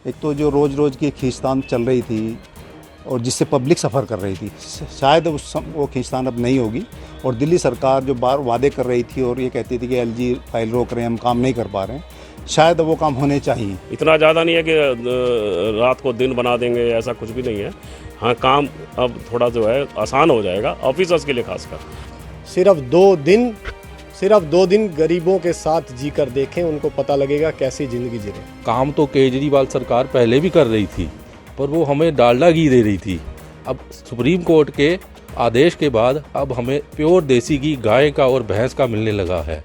एक तो जो रोज़ रोज़ की खींचतान चल रही थी और जिससे पब्लिक सफ़र कर रही थी, शायद वो खींचतान अब नहीं होगी। और दिल्ली सरकार जो बार वादे कर रही थी और ये कहती थी कि एलजी फाइल रोक रहे हैं, हम काम नहीं कर पा रहे हैं, शायद वो काम होने चाहिए। इतना ज़्यादा नहीं है कि रात को दिन बना देंगे, ऐसा कुछ भी नहीं है। हाँ, काम अब थोड़ा जो है आसान हो जाएगा ऑफिसर्स के लिए खासकर। सिर्फ दो दिन गरीबों के साथ जीकर देखें, उनको पता लगेगा कैसी ज़िंदगी जी रहे। काम तो केजरीवाल सरकार पहले भी कर रही थी, पर वो हमें डालडा घी दे रही थी। अब सुप्रीम कोर्ट के आदेश के बाद अब हमें प्योर देसी घी गाय का और भैंस का मिलने लगा है।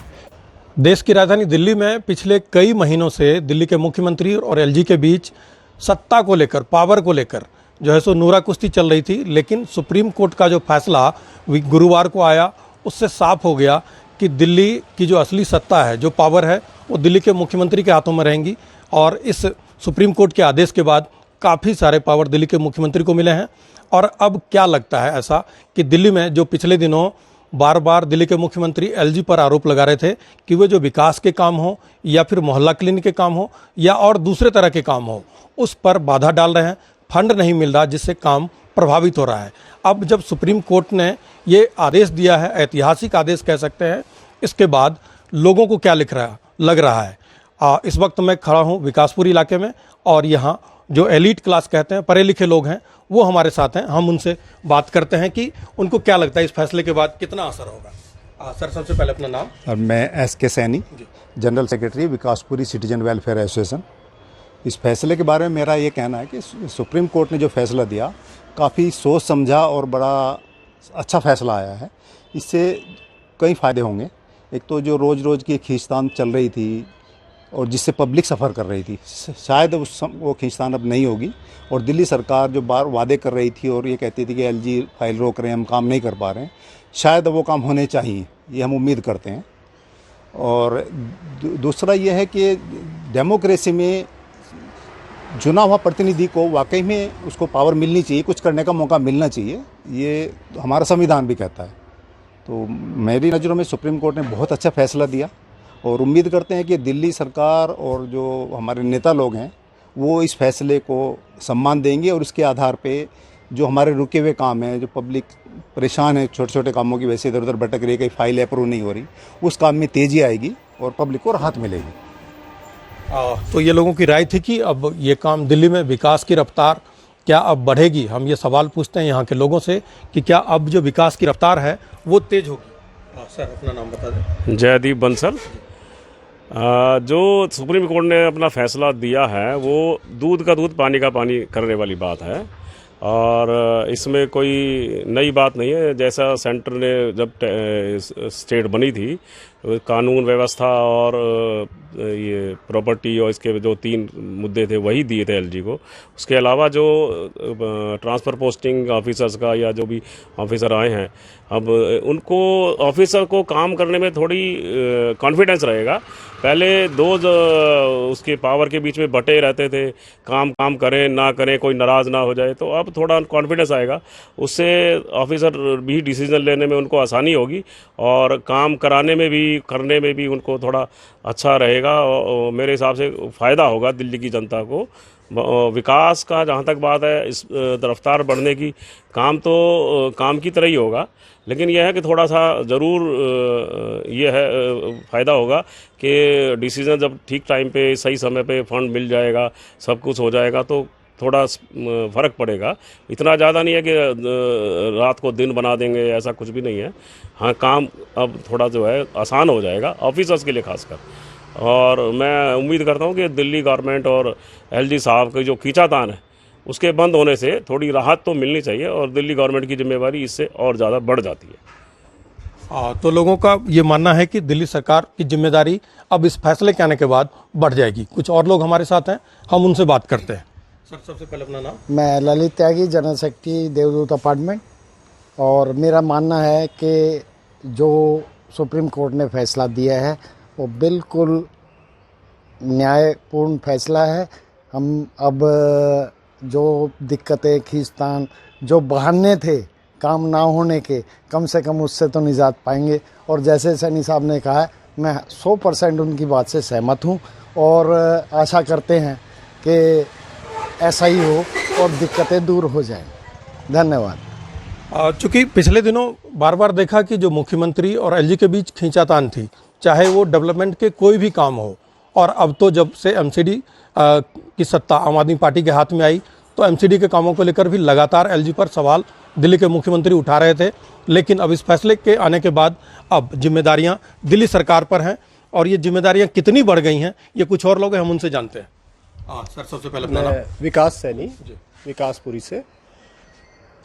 देश की राजधानी दिल्ली में पिछले कई महीनों से दिल्ली के मुख्यमंत्री और एलजी के बीच सत्ता को लेकर, पावर को लेकर जो है सो नूरा कुश्ती चल रही थी। लेकिन सुप्रीम कोर्ट का जो फैसला गुरुवार को आया, उससे साफ हो गया कि दिल्ली की जो असली सत्ता है, जो पावर है, वो दिल्ली के मुख्यमंत्री के हाथों में रहेंगी। और इस सुप्रीम कोर्ट के आदेश के बाद काफ़ी सारे पावर दिल्ली के मुख्यमंत्री को मिले हैं। और अब क्या लगता है ऐसा कि दिल्ली में जो पिछले दिनों बार बार दिल्ली के मुख्यमंत्री एलजी पर आरोप लगा रहे थे कि वे जो विकास के काम हो या फिर मोहल्ला क्लिनिक के काम हो या और दूसरे तरह के काम हो, उस पर बाधा डाल रहे हैं, फंड नहीं मिल रहा, जिससे काम प्रभावित हो रहा है। अब जब सुप्रीम कोर्ट ने ये आदेश दिया है, ऐतिहासिक आदेश कह सकते हैं, इसके बाद लोगों को क्या लग रहा है। इस वक्त मैं खड़ा हूँ विकासपुर इलाके में और यहाँ जो एलीट क्लास कहते हैं, पढ़े लिखे लोग हैं, वो हमारे साथ हैं। हम उनसे बात करते हैं कि उनको क्या लगता है इस फैसले के बाद कितना असर होगा। सर, सबसे पहले अपना नाम। मैं SK Saini, general secretary Vikaspuri citizen welfare association. इस फैसले के बारे में मेरा ये कहना है कि सुप्रीम कोर्ट ने जो फैसला दिया, काफ़ी सोच समझा और बड़ा अच्छा फैसला आया है। इससे कई फ़ायदे होंगे। एक तो जो रोज़ रोज़ की खींचतान चल रही थी और जिससे पब्लिक सफ़र कर रही थी, शायद वो खींचतान अब नहीं होगी। और दिल्ली सरकार जो बार वादे कर रही थी और ये कहती थी कि एलजी फाइल रोक रहे हैं, हम काम नहीं कर पा रहे हैं, शायद वो काम होने चाहिए, ये हम उम्मीद करते हैं। और दूसरा ये है कि डेमोक्रेसी में चुना हुआ प्रतिनिधि को वाकई में उसको पावर मिलनी चाहिए, कुछ करने का मौका मिलना चाहिए, ये हमारा संविधान भी कहता है। तो मेरी नज़रों में सुप्रीम कोर्ट ने बहुत अच्छा फैसला दिया और उम्मीद करते हैं कि दिल्ली सरकार और जो हमारे नेता लोग हैं वो इस फैसले को सम्मान देंगे और इसके आधार पे जो हमारे रुके हुए काम हैं, जो पब्लिक परेशान है छोटे छोटे कामों की वजह से इधर उधर भटक रही है, कहीं फाइल अप्रूव नहीं हो रही, उस काम में तेज़ी आएगी और पब्लिक को राहत मिलेगी। तो ये लोगों की राय थी कि अब ये काम दिल्ली में विकास की रफ्तार क्या अब बढ़ेगी। हम ये सवाल पूछते हैं यहाँ के लोगों से कि क्या अब जो विकास की रफ्तार है वो तेज होगी। सर, अपना नाम बता दें। जयदीप बंसल। जो सुप्रीम कोर्ट ने अपना फैसला दिया है वो दूध का दूध पानी का पानी करने वाली बात है और इसमें कोई नई बात नहीं है। जैसा सेंटर ने जब स्टेट बनी थी, कानून व्यवस्था और ये प्रॉपर्टी और इसके जो 3 मुद्दे थे वही दिए थे एलजी को। उसके अलावा जो ट्रांसफ़र पोस्टिंग ऑफिसर्स का या जो भी ऑफिसर आए हैं, अब उनको ऑफिसर को काम करने में थोड़ी कॉन्फिडेंस रहेगा। पहले उसके पावर के बीच में बटे रहते थे, काम करें ना करें, कोई नाराज़ ना हो जाए, तो अब थोड़ा कॉन्फिडेंस आएगा। उससे ऑफिसर भी डिसीजन लेने में उनको आसानी होगी और काम कराने में भी करने में भी उनको थोड़ा अच्छा रहेगा। और मेरे हिसाब से फ़ायदा होगा दिल्ली की जनता को। विकास का जहाँ तक बात है, इस रफ्तार बढ़ने की, काम की तरह ही होगा, लेकिन यह है कि थोड़ा सा ज़रूर ये है फ़ायदा होगा कि डिसीज़न जब ठीक टाइम पे सही समय पे फंड मिल जाएगा, सब कुछ हो जाएगा, तो थोड़ा फ़र्क पड़ेगा। इतना ज़्यादा नहीं है कि रात को दिन बना देंगे, ऐसा कुछ भी नहीं है। हाँ, काम अब थोड़ा जो है आसान हो जाएगा ऑफिसर्स के लिए खासकर। और मैं उम्मीद करता हूँ कि दिल्ली गवर्नमेंट और एलजी साहब की जो खींचातान है उसके बंद होने से थोड़ी राहत तो मिलनी चाहिए और दिल्ली गवर्नमेंट की जिम्मेवारी इससे और ज़्यादा बढ़ जाती है। तो लोगों का ये मानना है कि दिल्ली सरकार की जिम्मेदारी अब इस फैसले के आने के बाद बढ़ जाएगी। कुछ और लोग हमारे साथ हैं, हम उनसे बात करते हैं। सर, सबसे पहले अपना नाम। मैं ललित त्यागी, जनरल सेक्रेटरी देवदूत अपार्टमेंट। और मेरा मानना है कि जो सुप्रीम कोर्ट ने फैसला दिया है वो बिल्कुल न्यायपूर्ण फैसला है। हम अब जो दिक्कतें, खींचतान, जो बहाने थे काम ना होने के, कम से कम उससे तो निजात पाएंगे। और जैसे सैनी साहब ने कहा है, मैं 100% उनकी बात से सहमत हूँ और आशा करते हैं कि ऐसा ही हो और दिक्कतें दूर हो जाएं। धन्यवाद। चूंकि पिछले दिनों बार बार देखा कि जो मुख्यमंत्री और एलजी के बीच खींचातान थी, चाहे वो डेवलपमेंट के कोई भी काम हो, और अब तो जब से एमसीडी की सत्ता आम आदमी पार्टी के हाथ में आई तो एमसीडी के कामों को लेकर भी लगातार एलजी पर सवाल दिल्ली के मुख्यमंत्री उठा रहे थे। लेकिन अब इस फैसले के आने के बाद अब जिम्मेदारियां दिल्ली सरकार पर हैं, और ये जिम्मेदारियां कितनी बढ़ गई हैं ये कुछ और लोग हैं, हम उनसे जानते हैं। सर, सबसे पहले अपना नाम। मैं विकास सैनी, विकासपुरी से।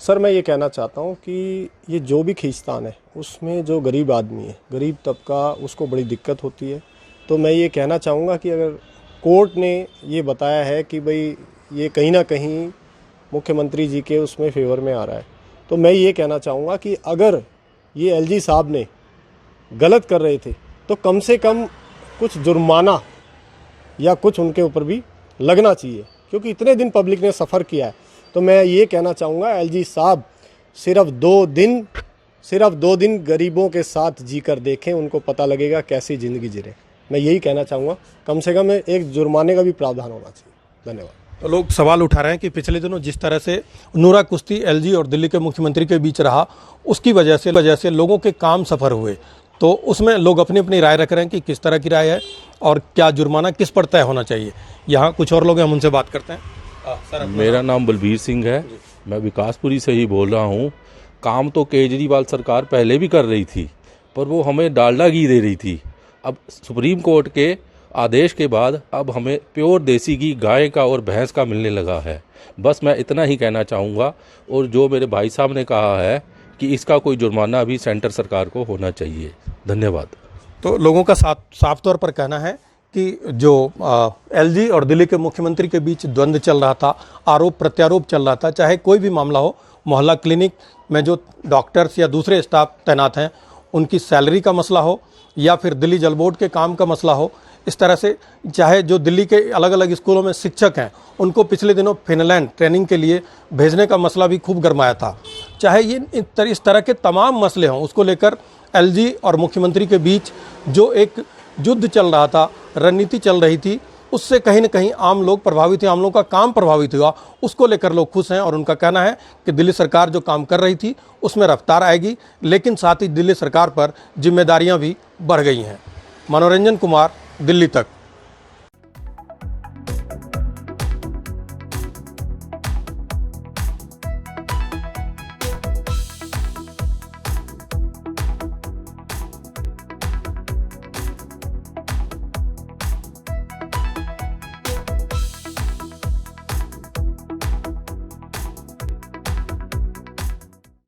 सर, मैं ये कहना चाहता हूँ कि ये जो भी खींचतान है उसमें जो गरीब आदमी है, गरीब तबका, उसको बड़ी दिक्कत होती है। तो मैं ये कहना चाहूँगा कि अगर कोर्ट ने ये बताया है कि भाई ये कहीं ना कहीं मुख्यमंत्री जी के उसमें फेवर में आ रहा है, तो मैं ये कहना चाहूँगा कि अगर ये एलजी साहब ने गलत कर रहे थे तो कम से कम कुछ जुर्माना या कुछ उनके ऊपर भी लगना चाहिए, क्योंकि इतने दिन पब्लिक ने सफ़र किया है। तो मैं ये कहना चाहूँगा एलजी साहब सिर्फ दो दिन गरीबों के साथ जी कर देखें, उनको पता लगेगा कैसी ज़िंदगी जी रहे। मैं यही कहना चाहूँगा, कम से कम एक जुर्माने का भी प्रावधान होना चाहिए। धन्यवाद। तो लोग सवाल उठा रहे हैं कि पिछले दिनों जिस तरह से नूरा कुश्ती एलजी और दिल्ली के मुख्यमंत्री के बीच रहा, उसकी वजह से लोगों के काम सफ़र हुए, तो उसमें लोग अपनी अपनी राय रख रहे हैं कि किस तरह की राय है और क्या जुर्माना किस पर तय होना चाहिए। यहाँ कुछ और लोग हैं, हम उनसे बात करते हैं। सर, मेरा नाम बलबीर सिंह है, मैं विकासपुरी से ही बोल रहा हूँ। काम तो केजरीवाल सरकार पहले भी कर रही थी, पर वो हमें डालडा घी दे रही थी। अब सुप्रीम कोर्ट के आदेश के बाद अब हमें प्योर देसी घी गाय का और भैंस का मिलने लगा है। बस मैं इतना ही कहना चाहूँगा, और जो मेरे भाई साहब ने कहा है कि इसका कोई जुर्माना भी सेंटर सरकार को होना चाहिए। धन्यवाद। तो लोगों का साफ तौर पर कहना है कि जो एलजी और दिल्ली के मुख्यमंत्री के बीच द्वंद्व चल रहा था, आरोप प्रत्यारोप चल रहा था, चाहे कोई भी मामला हो, मोहल्ला क्लिनिक में जो डॉक्टर्स या दूसरे स्टाफ तैनात हैं उनकी सैलरी का मसला हो, या फिर दिल्ली जल बोर्ड के काम का मसला हो, इस तरह से चाहे जो दिल्ली के अलग अलग स्कूलों में शिक्षक हैं उनको पिछले दिनों फिनलैंड ट्रेनिंग के लिए भेजने का मसला भी खूब गरमाया था, चाहे ये इस तरह के तमाम मसले हों, उसको लेकर एलजी और मुख्यमंत्री के बीच जो एक युद्ध चल रहा था, रणनीति चल रही थी, उससे कहीं ना कहीं आम लोग प्रभावित हैं, आम लोगों का काम प्रभावित हुआ। उसको लेकर लोग खुश हैं और उनका कहना है कि दिल्ली सरकार जो काम कर रही थी उसमें रफ्तार आएगी, लेकिन साथ ही दिल्ली सरकार पर जिम्मेदारियां भी बढ़ गई हैं। मनोरंजन कुमार, दिल्ली तक।